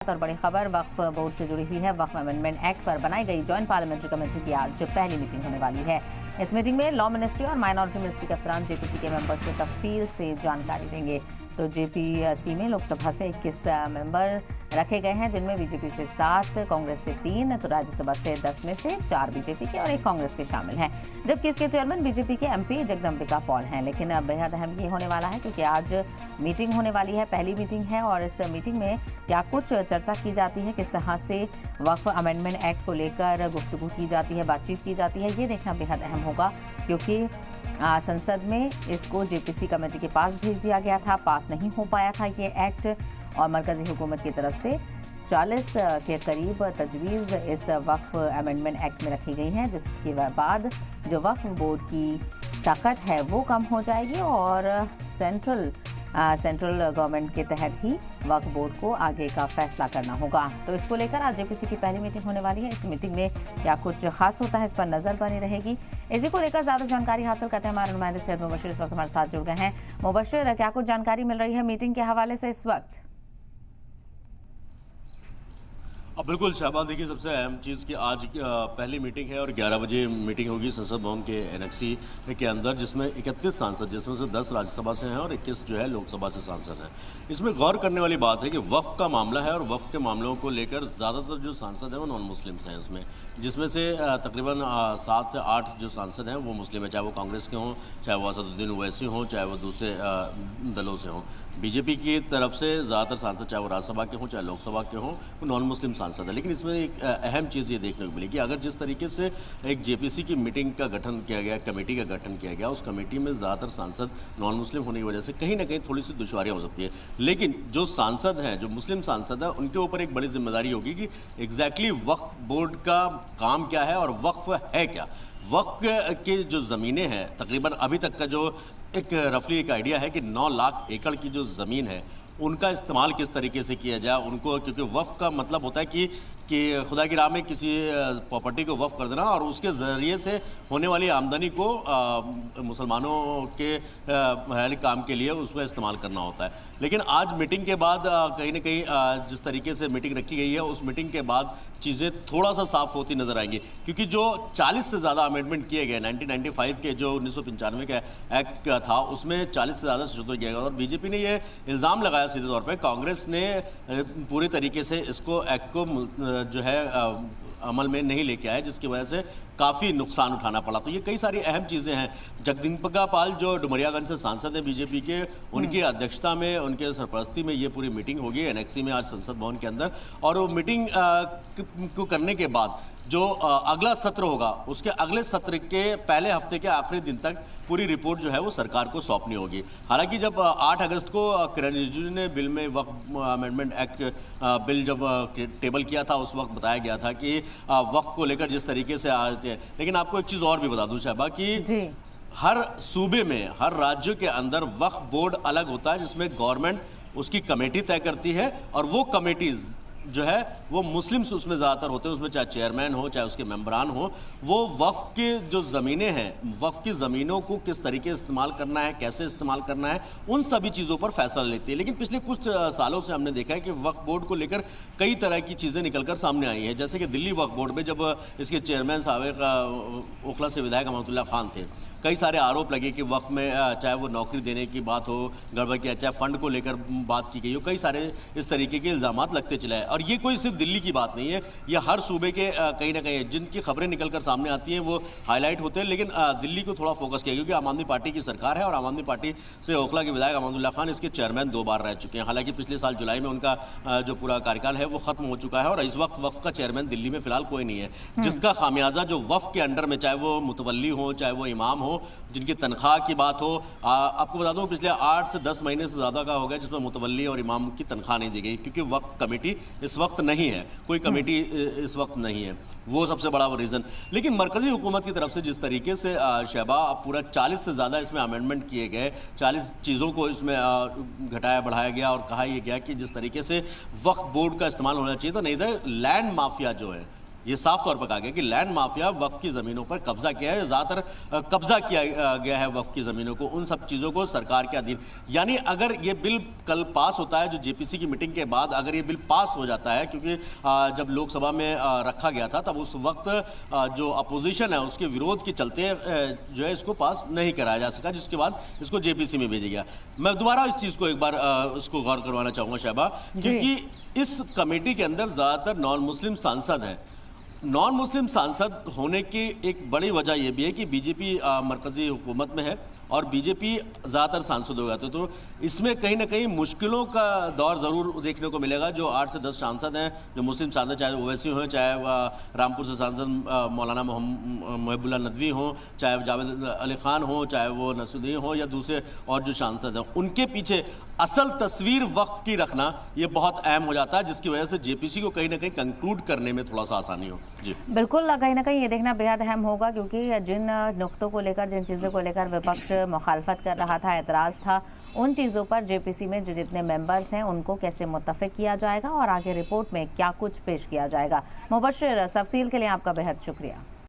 और बड़ी खबर वक्फ बोर्ड से जुड़ी हुई है। वक्फ अमेंडमेंट एक्ट पर बनाई गई जॉइंट पार्लियामेंट्री कमेटी की आज पहली मीटिंग होने वाली है। इस मीटिंग में लॉ मिनिस्ट्री और माइनॉरिटी मिनिस्ट्री के अफसरान जेपीसी के मेंबर्स को तफसील से जानकारी देंगे। तो जेपीसी में लोकसभा से 21 मेंबर रखे गए हैं, जिनमें बीजेपी से 7, कांग्रेस से 3, तो राज्यसभा से 10 में से 4 बीजेपी के और 1 कांग्रेस के शामिल हैं, जबकि इसके चेयरमैन बीजेपी के एमपी जगदम्बिका पॉल हैं। लेकिन बेहद अहम ये होने वाला है क्योंकि आज मीटिंग होने वाली है, पहली मीटिंग है, और इस मीटिंग में क्या कुछ चर्चा की जाती है, किस तरह से वक्फ अमेंडमेंट एक्ट को लेकर गुफ्तगू की जाती है, बातचीत की जाती है, ये देखना बेहद अहम होगा क्योंकि संसद में इसको जेपीसी कमेटी के पास भेज दिया गया था, पास नहीं हो पाया था ये एक्ट, और मरकजी हुकूमत की तरफ से 40 के करीब तजवीज़ इस वक्फ अमेंडमेंट एक्ट में रखी गई हैं, जिसके बाद जो वक्फ बोर्ड की ताकत है वो कम हो जाएगी और सेंट्रल गवर्नमेंट के तहत ही वक्फ बोर्ड को आगे का फैसला करना होगा। तो इसको लेकर आज जेपीसी की पहली मीटिंग होने वाली है। इस मीटिंग में क्या कुछ खास होता है, इस पर नजर बनी रहेगी। इसी को लेकर ज्यादा जानकारी हासिल करते हैं हमारे नुमाइंदे सैयद मुबशिर इस वक्त हमारे साथ जुड़ गए हैं। मुबशिर, क्या कुछ जानकारी मिल रही है मीटिंग के हवाले से इस वक्त? बिल्कुल शहबाज, देखिए सबसे अहम चीज़ कि आज पहली मीटिंग है और 11 बजे मीटिंग होगी संसद भवन के एनेक्सी के अंदर, जिसमें 31 सांसद, जिसमें से 10 राज्यसभा से हैं और 21 जो है लोकसभा से सांसद हैं। इसमें गौर करने वाली बात है कि वक्फ का मामला है और वक्फ के मामलों को लेकर ज़्यादातर जो सांसद हैं वो नॉन मुस्लिम्स हैं इसमें, जिसमें से तकरीबन 7 से 8 जो सांसद हैं वो मुस्लिम हैं, चाहे वो कांग्रेस के हों, चाहे वो असदुद्दीन ओवैसी हों, चाहे वो दूसरे दलों से हों। बीजेपी की तरफ से ज़्यादातर सांसद, चाहे वो राज्यसभा के हों चाहे लोकसभा के हों, वो नॉन मुस्लिम सांसद है। लेकिन इसमें एक अहम चीज़ ये देखने को मिली कि अगर जिस तरीके से एक जेपीसी की मीटिंग का गठन किया गया, कमेटी का गठन किया गया, उस कमेटी में ज़्यादातर सांसद नॉन मुस्लिम होने की वजह से कहीं ना कहीं थोड़ी सी दुश्वारियाँ हो सकती है। लेकिन जो सांसद हैं, जो मुस्लिम सांसद हैं, उनके ऊपर एक बड़ी जिम्मेदारी होगी कि एग्जैक्टली वक्फ बोर्ड का काम क्या है और वक्फ है क्या। वक्फ के जो ज़मीनें हैं, तकरीबन अभी तक का जो एक रफली एक आइडिया है कि 9 लाख एकड़ की जो ज़मीन है उनका इस्तेमाल किस तरीके से किया जाए उनको, क्योंकि वफ़ का मतलब होता है कि खुदा की राह में किसी प्रॉपर्टी को वफ़ कर देना और उसके ज़रिए से होने वाली आमदनी को मुसलमानों के हलाल काम के लिए उसमें इस्तेमाल करना होता है। लेकिन आज मीटिंग के बाद कहीं ना कहीं जिस तरीके से मीटिंग रखी गई है, उस मीटिंग के बाद चीज़ें थोड़ा सा साफ होती नज़र आएंगी, क्योंकि जो 40 से ज़्यादा अमेंडमेंट किए गए 1995 के जो 1995 का एक्ट था, उसमें 40 से ज़्यादा संशोधन किया गया और बीजेपी ने ये इल्ज़ाम लगाया सीधे तौर पे, कांग्रेस ने पूरी तरीके से इसको एक्ट को जो है अमल में नहीं लेके आए, जिसकी वजह से काफ़ी नुकसान उठाना पड़ा। तो ये कई सारी अहम चीज़ें हैं। जगदम्बिका पाल जो डुमरियागंज से सांसद हैं बीजेपी के, उनकी अध्यक्षता में, उनके सरपरस्ती में ये पूरी मीटिंग होगी एनेक्सी में आज संसद भवन के अंदर। और वो मीटिंग को करने के बाद जो अगला सत्र होगा, उसके अगले सत्र के पहले हफ्ते के आखिरी दिन तक पूरी रिपोर्ट जो है वो सरकार को सौंपनी होगी। हालांकि जब 8 अगस्त को किरण रिजिजू ने बिल में वक्फ अमेंडमेंट एक्ट बिल जब टेबल किया था, उस वक्त बताया गया था कि वक्फ को लेकर जिस तरीके से आते हैं। लेकिन आपको एक चीज़ और भी बता दूं शहबा कि हर सूबे में, हर राज्य के अंदर वक्फ बोर्ड अलग होता है, जिसमें गवर्नमेंट उसकी कमेटी तय करती है और वो कमेटीज़ जो है वो मुस्लिम्स उसमें ज़्यादातर होते हैं, उसमें चाहे चेयरमैन हो चाहे उसके मेंबरान हो, वो वक्फ के जो ज़मीनें हैं, वक्फ की ज़मीनों को किस तरीके से इस्तेमाल करना है, कैसे इस्तेमाल करना है, उन सभी चीज़ों पर फैसला लेती है। लेकिन पिछले कुछ सालों से हमने देखा है कि वक्फ बोर्ड को लेकर कई तरह की चीज़ें निकल कर सामने आई हैं। जैसे कि दिल्ली वक्फ बोर्ड में जब इसके चेयरमैन साबिक़ ओखला से विधायक अहमदुल्ला खान थे, कई सारे आरोप लगे कि वक्फ में चाहे वो नौकरी देने की बात हो, गड़बड़ की, चाहे फंड को लेकर बात की गई हो, कई सारे इस तरीके के इल्ज़ामात लगते चले आए। और ये कोई सिर्फ दिल्ली की बात नहीं है, ये हर सूबे के कहीं ना कहीं जिनकी खबरें निकल कर सामने आती हैं वो हाईलाइट होते हैं। लेकिन दिल्ली को थोड़ा फोकस किया क्योंकि आम आदमी पार्टी की सरकार है और आम आदमी पार्टी से ओखला के विधायक अहमदुल्ला खान इसके चेयरमैन 2 बार रह चुके हैं। हालांकि पिछले साल जुलाई में उनका जो पूरा कार्यकाल है वो खत्म हो चुका है और इस वक्त वक्फ का चेयरमैन दिल्ली में फिलहाल कोई नहीं है, जिसका खामियाजा जो वक्फ के अंडर में, चाहे वो मुतवल्ली हो चाहे वो इमाम हो, जिनकी तनख्वाह की बात हो, आपको बता दूं पिछले 8 से 10 महीने से ज़्यादा का हो गया जिसमें मुतवल्ली और इमाम की तनख्वाह नहीं दी गई, क्योंकि वक्फ कमेटी इस वक्त नहीं है, कोई कमेटी इस वक्त नहीं है, वो सबसे बड़ा रीज़न। लेकिन मरकज़ी हुकूमत की तरफ से जिस तरीके से शहबा पूरा 40 से ज़्यादा इसमें अमेंडमेंट किए गए, 40 चीज़ों को इसमें घटाया बढ़ाया गया और कहा यह गया कि जिस तरीके से वक्फ बोर्ड का इस्तेमाल होना चाहिए, तो नहीं तो लैंड माफिया जो है, ये साफ तौर पर कहा गया कि लैंड माफिया वक्फ की ज़मीनों पर कब्जा किया है, ज़्यादातर कब्जा किया गया है वक्फ की ज़मीनों को, उन सब चीज़ों को सरकार के अधीन। यानी अगर ये बिल कल पास होता है, जो जेपीसी की मीटिंग के बाद अगर ये बिल पास हो जाता है, क्योंकि जब लोकसभा में रखा गया था तब उस वक्त जो अपोजिशन है उसके विरोध के चलते जो है इसको पास नहीं कराया जा सका, जिसके बाद इसको जेपीसी में भेजा गया। मैं दोबारा इस चीज़ को एक बार उसको गौर करवाना चाहूँगा शहबा, क्योंकि इस कमेटी के अंदर ज़्यादातर नॉन मुस्लिम सांसद हैं। नॉन मुस्लिम सांसद होने की एक बड़ी वजह यह भी है कि बीजेपी मरकजी हुकूमत में है और बीजेपी ज़्यादातर सांसद हो गए थे, तो इसमें कहीं ना कहीं मुश्किलों का दौर ज़रूर देखने को मिलेगा। जो 8 से 10 सांसद हैं जो मुस्लिम सांसद, चाहे ओवैसी हों, चाहे रामपुर से सांसद मौलाना मुहिबुल्ला नदवी हों, चाहे जावेद अली ख़ान हों, चाहे वो नसरुद्दीन हों या दूसरे और जो सांसद हैं, उनके पीछे असल तस्वीर वक्फ की रखना ये बहुत अहम हो जाता है, जिसकी वजह से जेपीसी को कहीं ना कहीं कंक्लूड करने में थोड़ा सा आसानी हो। जी बिल्कुल, कहीं ना कहीं ये देखना बेहद अहम होगा, क्योंकि जिन नुक्तों को लेकर, जिन चीज़ों को लेकर विपक्ष मुखालफत कर रहा था, एतराज़ था, उन चीज़ों पर जेपीसी में जो जितने मेंबर्स हैं उनको कैसे मुत्तफ़िक किया जाएगा और आगे रिपोर्ट में क्या कुछ पेश किया जाएगा। मुबश्शिर, तफसील के लिए आपका बेहद शुक्रिया।